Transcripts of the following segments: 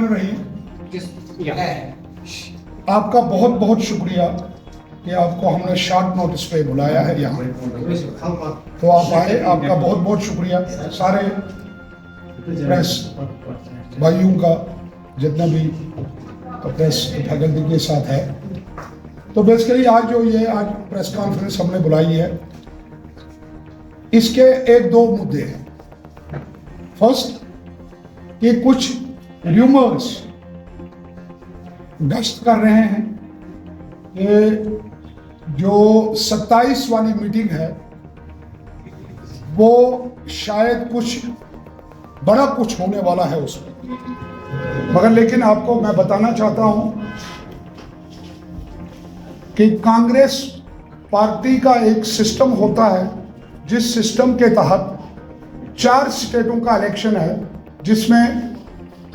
रही। आपका बहुत बहुत शुक्रिया कि आपको हमने शॉर्ट नोटिस पे बुलाया है यहाँ, तो आप आए, आपका बहुत बहुत शुक्रिया। सारे प्रेस भाइयों का जितना भी प्रेस फैकल्टी के साथ है। तो बेसिकली आज जो ये आज प्रेस कॉन्फ्रेंस हमने बुलाई है, इसके एक दो मुद्दे हैं। फर्स्ट कि कुछ र्यूमर्स गश्त कर रहे हैं कि जो 27 वाली मीटिंग है वो शायद कुछ बड़ा कुछ होने वाला है उसमें। मगर लेकिन आपको मैं बताना चाहता हूं कि कांग्रेस पार्टी का एक सिस्टम होता है, जिस सिस्टम के तहत 4 स्टेटों का इलेक्शन है, जिसमें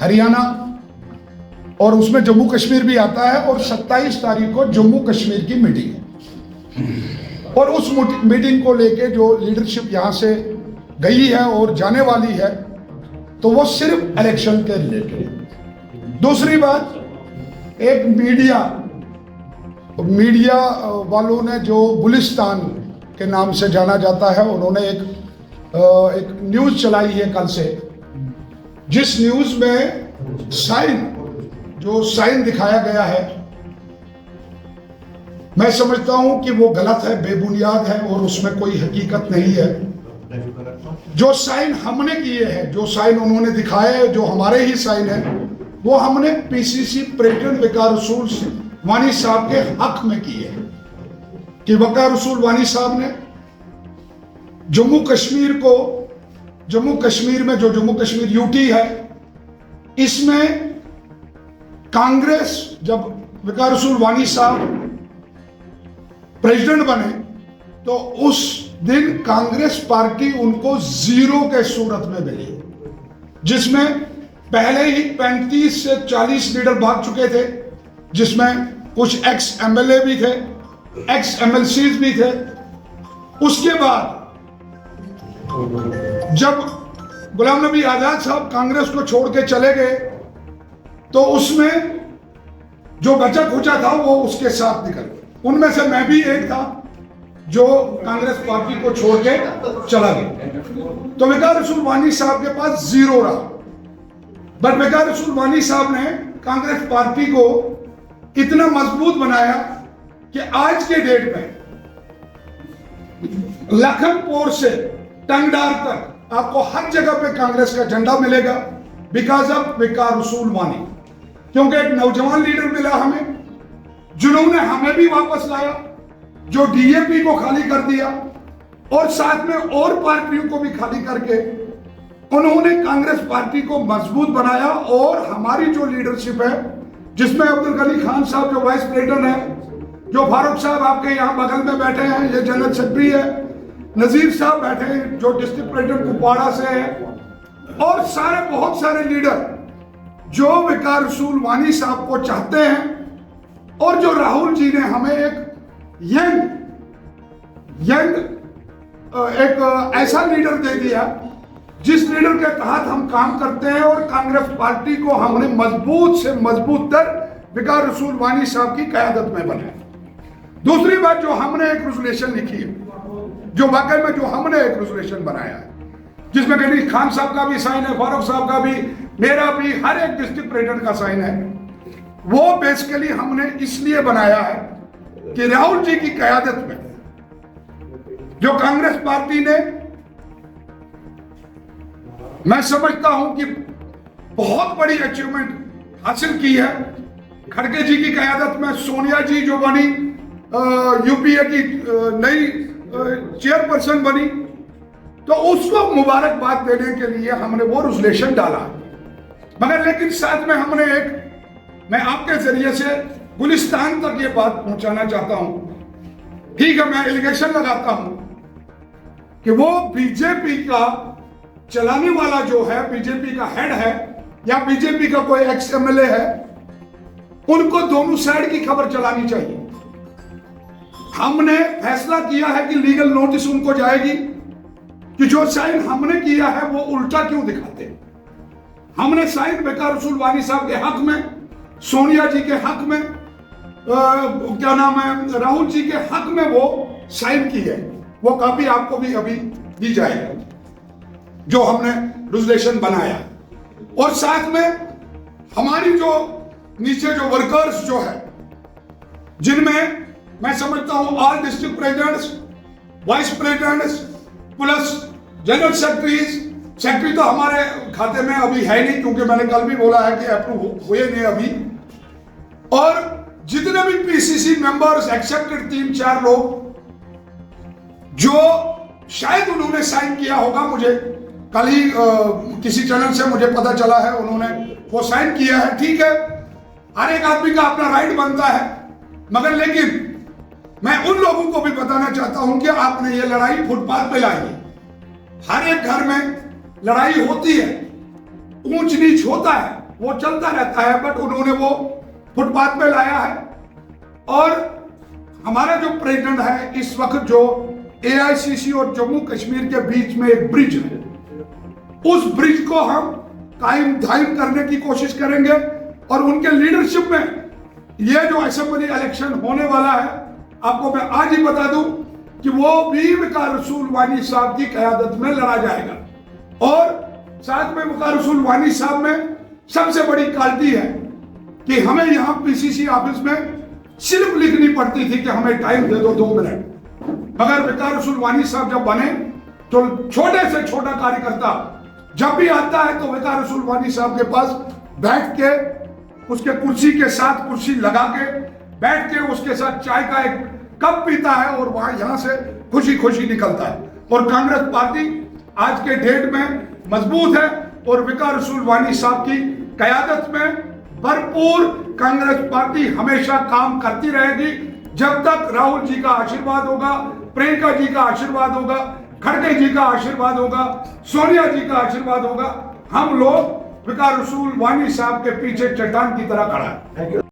हरियाणा और उसमें जम्मू कश्मीर भी आता है, और 27 तारीख को जम्मू कश्मीर की मीटिंग है। और उस मीटिंग को लेके जो लीडरशिप यहाँ से गई है और जाने वाली है, तो वो सिर्फ इलेक्शन के रिलेटेड। दूसरी बात, एक मीडिया वालों ने जो गुलिस्तान के नाम से जाना जाता है, उन्होंने एक न्यूज चलाई है कल से, जिस न्यूज में साइन दिखाया गया है, मैं समझता हूं कि वो गलत है, बेबुनियाद है और उसमें कोई हकीकत नहीं है। जो साइन हमने किए हैं, जो साइन उन्होंने दिखाए, जो हमारे ही साइन है, वो हमने पीसीसी प्रेसिडेंट वकार रसूल वानी साहब के हक में किए हैं कि वकार रसूल वानी साहब ने जम्मू कश्मीर में जो जम्मू कश्मीर यूटी है, इसमें कांग्रेस जब वकार रसूल वानी साहब प्रेसिडेंट बने तो उस दिन कांग्रेस पार्टी उनको 0 के सूरत में मिली, जिसमें पहले ही 35 से 40 लीडर भाग चुके थे, जिसमें कुछ एक्स एमएलए भी थे, एक्स एमएलसीज भी थे। उसके बाद जब गुलाम नबी आजाद साहब कांग्रेस को छोड़ के चले गए, तो उसमें जो बचा खुचा था वो उसके साथ निकल गया। उनमें से मैं भी एक था जो कांग्रेस पार्टी को छोड़ के चला गया। तो वकार रसूल वानी साहब के पास 0 रहा, बट वकार रसूल वानी साहब ने कांग्रेस पार्टी को इतना मजबूत बनाया कि आज के डेट में लखनपुर से टंगडार तक आपको हर जगह पे कांग्रेस का झंडा मिलेगा, बिकॉज ऑफ वकार रसूल वानी। क्योंकि एक नौजवान लीडर मिला हमें, जिन्होंने हमें भी वापस लाया, जो डीएपी को खाली कर दिया और साथ में और पार्टियों को भी खाली करके उन्होंने कांग्रेस पार्टी को मजबूत बनाया। और हमारी जो लीडरशिप है, जिसमें अब्दुल गनी खान साहब जो वाइस प्रेसिडेंट है, जो फारूक साहब आपके यहाँ बगल में बैठे हैं, ये जनरल सेक्रेटरी है, नजीर साहब बैठे हैं जो डिस्ट्रिक्ट प्रेसिडेंट कुपवाड़ा से है, और बहुत सारे लीडर जो वकार रसूल वानी साहब को चाहते हैं। और जो राहुल जी ने हमें एक एक ऐसा लीडर दे दिया, जिस लीडर के तहत हम काम करते हैं, और कांग्रेस पार्टी को हमने मजबूत से मजबूत तर वकार रसूल वानी साहब की क़यादत में बनाया। दूसरी बात, जो हमने एक रेजोल्यूशन लिखी है, जो वाकई में जो हमने एक रेजोल्यूशन बनाया है, जिसमें गनी खान साहब का भी साइन है, फारूक साहब का भी, मेरा भी, हर एक डिस्ट्रिक्ट प्रेसिडेंट का साइन है। वो बेसिकली हमने इसलिए बनाया है कि राहुल जी की क़यादत में जो कांग्रेस पार्टी ने, मैं समझता हूं कि बहुत बड़ी अचीवमेंट हासिल की है। खड़गे जी की क़यादत में सोनिया जी जो बनी, यूपीए की नई चेयरपर्सन बनी, तो उसको मुबारकबाद देने के लिए हमने वो रेजोल्यूशन डाला। मगर लेकिन साथ में हमने मैं आपके जरिए से गुलिस्तान तक ये बात पहुंचाना चाहता हूं। ठीक है, मैं एलिगेशन लगाता हूं कि वो बीजेपी का चलाने वाला जो है, बीजेपी का हेड है या बीजेपी का कोई एक्स एमएलए है, उनको दोनों साइड की खबर चलानी चाहिए। हमने फैसला किया है कि लीगल नोटिस उनको जाएगी कि जो साइन हमने किया है वो उल्टा क्यों दिखाते हैं। हमने साइन वकार रसूल वानी साहब के हक में, सोनिया जी के हक में, क्या नाम है, राहुल जी के हक में वो साइन की है। वो कॉपी आपको भी अभी दी जाएगी जो हमने रेजोल्यूशन बनाया। और साथ में हमारी जो नीचे जो वर्कर्स जो है, जिनमें मैं समझता हूं all district presidents, vice presidents plus general secretary तो हमारे खाते में अभी है नहीं, क्योंकि मैंने कल भी बोला है कि अप्रूव हुए नहीं अभी। और जितने भी पीसीसी मेंबर्स एक्सेप्टेड 3-4 लोग जो शायद उन्होंने साइन किया होगा, मुझे कल ही किसी चैनल से मुझे पता चला है उन्होंने वो साइन किया है। ठीक है, हर एक आदमी का अपना राइट बनता है, मगर लेकिन मैं उन लोगों को भी बताना चाहता हूं कि आपने ये लड़ाई फुटपाथ पे लाई है। हर एक घर में लड़ाई होती है, ऊंच नीच होता है, वो चलता रहता है, बट उन्होंने वो फुटपाथ पे लाया है। और हमारा जो प्रेसिडेंट है इस वक्त, जो एआईसीसी और जम्मू कश्मीर के बीच में एक ब्रिज है, उस ब्रिज को हम कायम दायम करने की कोशिश करेंगे। और उनके लीडरशिप में ये जो असेंबली इलेक्शन होने वाला है, आपको मैं आज ही बता दूं कि वो भी वकार रसूल वानी साहब की क़यादत में लड़ा जाएगा। और साथ में वकार रसूल वानी साहब में सबसे बड़ी क्वालिटी है कि हमें यहाँ पीसीसी ऑफिस में सिर्फ लिखनी पड़ती थी कि हमें टाइम दे दो 2 मिनट, मगर वकार रसूल वानी साहब जब बने तो छोटे से छोटा कार्यकर्ता जब भी आता है तो वकार रसूल वानी साहब के पास बैठ के, उसके कुर्सी के साथ कुर्सी लगा के बैठ के उसके साथ चाय का एक कप पीता है और वहां यहां से खुशी खुशी निकलता है। और कांग्रेस पार्टी आज के डेट में मजबूत है और वकार रसूल वानी साहब की क़यादत में भरपूर कांग्रेस पार्टी हमेशा काम करती रहेगी। जब तक राहुल जी का आशीर्वाद होगा, प्रियंका जी का आशीर्वाद होगा, खड़गे जी का आशीर्वाद होगा, सोनिया जी का आशीर्वाद होगा, हम लोग वकार रसूल वानी साहब के पीछे चट्टान की तरह खड़ा है।